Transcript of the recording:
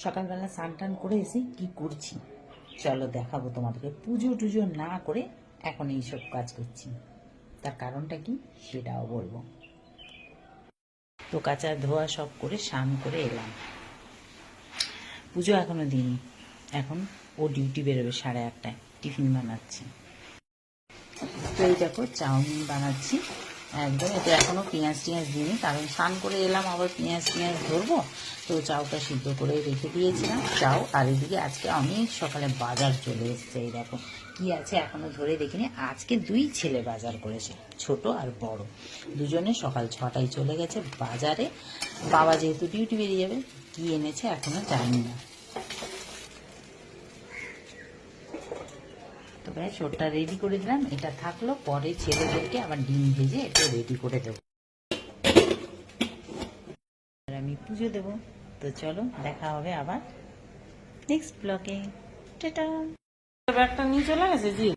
সকালবেলা স্নান টান করে এসে কি করছি চলো দেখাবো তোমাদেরকে। পুজো টুজো না করে এখন এইসব কাজ করছি, তার কারণটা কি সেটাও বলবো। তো কাঁচা ধোয়া সব করে স্নান করে এলাম। পুজো এখনো দিইনি, এখন ও ডিউটি বেরোবে 8:30টায়, টিফিন বানাচ্ছি। তো এই দেখো চাউমিন বানাচ্ছি একদম। এটা এখনো পেঁয়াজ টিয়াজ দিইনি, কারণ স্নান করে এলাম আবার পেঁয়াজ টিয়াজ ধরবো। তো চাউটা সিদ্ধ করে রেখে দিয়েছিলাম চাউ। আর এদিকে আজকে অনেক সকালে বাজার চলে এসছে। এই দেখো কি আছে এখনো ধরে দেখিনি। আজকে 2 ছেলে বাজার করেছে, ছোট আর বড় দুজনে সকাল 6টায় চলে গেছে বাজারে। বাবা যেহেতু ডিউটি বেরিয়ে যাবে, কি এনেছে এখনো জানি না। তো ভাই ছোটটা রেডি করে দিলাম, এটা থাকলো, পরে ছেলেদেরকে আবার ডিম ভেজে একটু রেডি করে দেবো। আর আমি পুজো দেবো। তো চলো দেখা হবে আবার নেক্সট ব্লগে। টাটা। ব্যাগটা নিয়ে চলে গেছে জি।